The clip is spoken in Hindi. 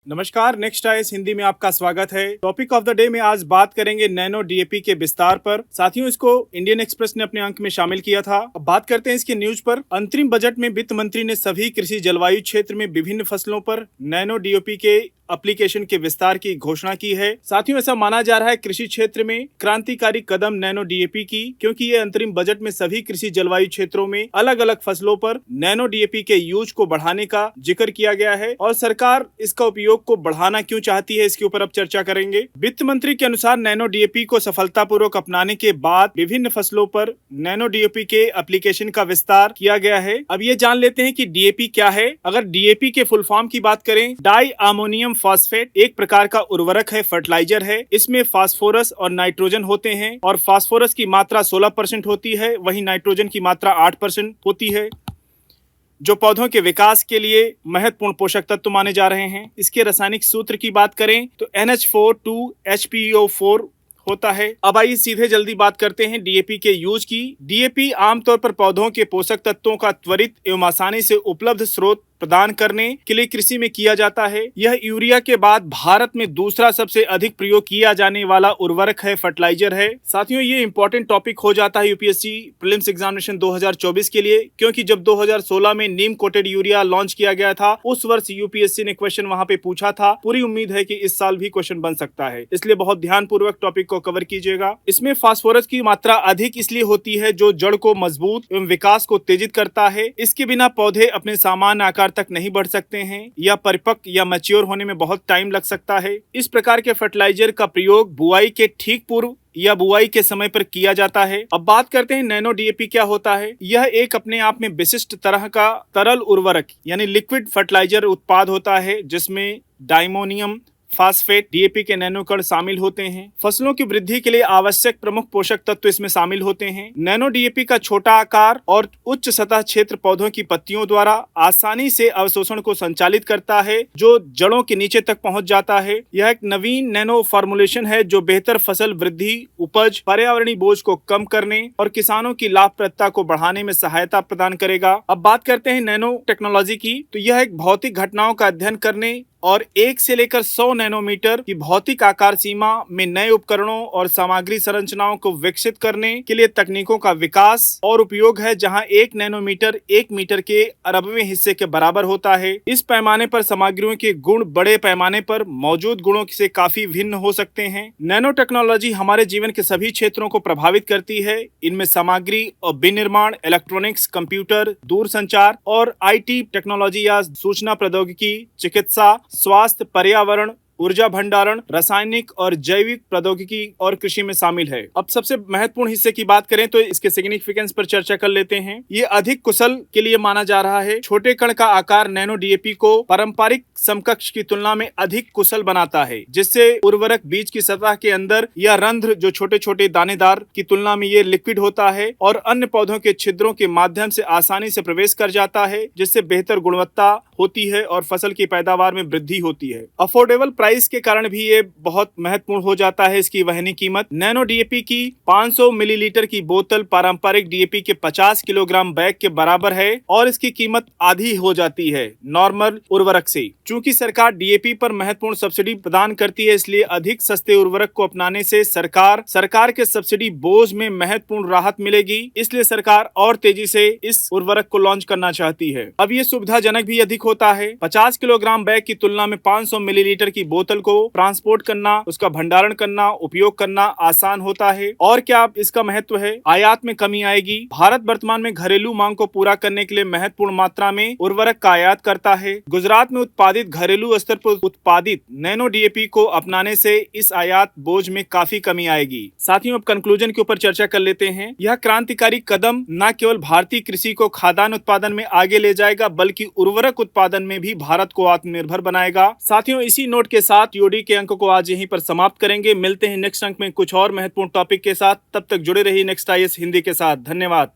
नमस्कार, नेक्स्ट आईएएस हिंदी में आपका स्वागत है। टॉपिक ऑफ द डे में आज बात करेंगे नैनो डीएपी के विस्तार पर। साथियों, इसको इंडियन एक्सप्रेस ने अपने अंक में शामिल किया था। अब बात करते हैं इसके न्यूज पर। अंतरिम बजट में वित्त मंत्री ने सभी कृषि जलवायु क्षेत्र में विभिन्न फसलों पर नैनो डीएपी के एप्लीकेशन के विस्तार की घोषणा की है। साथियों, ऐसा माना जा रहा है कृषि क्षेत्र में क्रांतिकारी कदम नैनो डीएपी की, क्योंकि ये अंतरिम बजट में सभी कृषि जलवायु क्षेत्रों में अलग अलग फसलों पर नैनो डीएपी के यूज को बढ़ाने का जिक्र किया गया है और सरकार इसका उपयोग को बढ़ाना क्यों चाहती है, इसके ऊपर अब चर्चा करेंगे। वित्त मंत्री के अनुसार नैनो डीएपी को सफलतापूर्वक अपनाने के बाद विभिन्न फसलों पर नैनो डीएपी के एप्लीकेशन का विस्तार किया गया है। अब ये जान लेते हैं कि डीएपी क्या है। अगर डीएपी के फुल फॉर्म की बात करें, डाई अमोनियम फास्फेट एक प्रकार का उर्वरक है, फर्टिलाइजर है। इसमें फास्फोरस और नाइट्रोजन होते हैं और फास्फोरस की मात्रा 16% होती है, वहीं नाइट्रोजन की मात्रा 8% होती है, जो पौधों के विकास के लिए महत्वपूर्ण पोषक तत्व माने जा रहे हैं। इसके रासायनिक सूत्र की बात करें तो NH4 2HPO4 होता है। अब आइए सीधे जल्दी बात करते हैं डीएपी के यूज की। डीएपी आमतौर पर पौधों के पोषक तत्वों का त्वरित एवं आसानी से उपलब्ध स्रोत प्रदान करने के लिए कृषि में किया जाता है। यह यूरिया के बाद भारत में दूसरा सबसे अधिक प्रयोग किया जाने वाला उर्वरक है, फर्टिलाइजर है। साथियों, ये इंपॉर्टेंट टॉपिक हो जाता है यूपीएससी प्रीलिम्स एग्जामिनेशन 2024 के लिए, क्योंकि जब 2016 में नीम कोटेड यूरिया लॉन्च किया गया था, उस वर्ष यूपीएससी ने क्वेश्चन वहां पे पूछा था। पूरी उम्मीद है कि इस साल भी क्वेश्चन बन सकता है, इसलिए बहुत ध्यानपूर्वक टॉपिक को कवर कीजिएगा। इसमें फास्फोरस की मात्रा अधिक इसलिए होती है जो जड़ को मजबूत एवं विकास को तेजित करता है। इसके बिना पौधे अपने सामान्य आकार तक नहीं बढ़ सकते हैं या परिपक्व या मैच्योर होने में बहुत टाइम लग सकता है। इस प्रकार के फर्टिलाइजर का प्रयोग बुआई के ठीक पूर्व या बुआई के समय पर किया जाता है। अब बात करते हैं नैनो डीएपी क्या होता है। यह एक अपने आप में विशिष्ट तरह का तरल उर्वरक यानी लिक्विड फर्टिलाइजर उत्पाद होता है, जिसमें डायमोनियम फास्फेट डीएपी के नैनो कण शामिल होते हैं। फसलों की वृद्धि के लिए आवश्यक प्रमुख पोषक तत्व इसमें शामिल होते हैं। नैनो डीएपी का छोटा आकार और उच्च सतह क्षेत्र पौधों की पत्तियों द्वारा आसानी से अवशोषण को संचालित करता है, जो जड़ों के नीचे तक पहुंच जाता है। यह एक नवीन नैनो फॉर्मुलेशन है जो बेहतर फसल वृद्धि, उपज, पर्यावरणीय बोझ को कम करने और किसानों की लाभप्रदता को बढ़ाने में सहायता प्रदान करेगा। अब बात करते हैं नैनो टेक्नोलॉजी की, तो यह एक भौतिक घटनाओं का अध्ययन करने और 1 से लेकर 100 नैनोमीटर की भौतिक आकार सीमा में नए उपकरणों और सामग्री संरचनाओं को विकसित करने के लिए तकनीकों का विकास और उपयोग है, जहां 1 नैनोमीटर 1 मीटर के अरबवें हिस्से के बराबर होता है। इस पैमाने पर सामग्रियों के गुण बड़े पैमाने पर मौजूद गुणों से काफी भिन्न हो सकते हैं। नैनो टेक्नोलॉजी हमारे जीवन के सभी क्षेत्रों को प्रभावित करती है। इनमें सामग्री और विनिर्माण, इलेक्ट्रॉनिक्स, कंप्यूटर, दूरसंचार और IT टेक्नोलॉजी या सूचना प्रौद्योगिकी, चिकित्सा, स्वास्थ्य, पर्यावरण, ऊर्जा भंडारण, रासायनिक और जैविक प्रौद्योगिकी और कृषि में शामिल है। अब सबसे महत्वपूर्ण हिस्से की बात करें तो इसके सिग्निफिकेंस पर चर्चा कर लेते हैं। ये अधिक कुशल के लिए माना जा रहा है। छोटे कण का आकार नैनो डीएपी को पारंपरिक समकक्ष की तुलना में अधिक कुशल बनाता है, जिससे उर्वरक बीज की सतह के अंदर या रंध्र जो छोटे छोटे दानेदार की तुलना में ये लिक्विड होता है और अन्य पौधों के छिद्रों के माध्यम से आसानी से प्रवेश कर जाता है, जिससे बेहतर गुणवत्ता होती है और फसल की पैदावार में वृद्धि होती है। अफोर्डेबल प्राइस के कारण भी ये बहुत महत्वपूर्ण हो जाता है इसकी वहनी कीमत। नैनो डीएपी की 500 मिलीलीटर की बोतल पारंपरिक डीएपी के 50 किलोग्राम बैग के बराबर है और इसकी कीमत आधी हो जाती है नॉर्मल उर्वरक से। चूंकि सरकार डीएपी पर महत्वपूर्ण सब्सिडी प्रदान करती है, इसलिए अधिक सस्ते उर्वरक को अपनाने से सरकार के सब्सिडी बोझ में महत्वपूर्ण राहत मिलेगी। इसलिए सरकार और तेजी से इस उर्वरक को लॉन्च करना चाहती है। अब ये सुविधाजनक भी अधिक होता है। 50 किलोग्राम बैग की तुलना में 500 मिलीलीटर की बोतल को ट्रांसपोर्ट करना, उसका भंडारण करना, उपयोग करना आसान होता है। और क्या इसका महत्व है, आयात में कमी आएगी। भारत वर्तमान में घरेलू मांग को पूरा करने के लिए महत्वपूर्ण मात्रा में उर्वरक का आयात करता है। गुजरात में उत्पादित घरेलू स्तर पर उत्पादित नैनो डीएपी को अपनाने से इस आयात बोझ में काफी कमी आएगी। साथियों, अब कंक्लूजन के ऊपर चर्चा कर लेते हैं। यह क्रांतिकारी कदम न केवल भारतीय कृषि को खाद्यान्न उत्पादन में आगे ले जाएगा, बल्कि उर्वरक उत्पादन में भी भारत को आत्मनिर्भर बनाएगा। साथियों, इसी नोट के साथ टीओडी के अंक को आज यहीं पर समाप्त करेंगे। मिलते हैं नेक्स्ट अंक में कुछ और महत्वपूर्ण टॉपिक के साथ। तब तक जुड़े रहिए नेक्स्ट आईएएस हिंदी के साथ। धन्यवाद।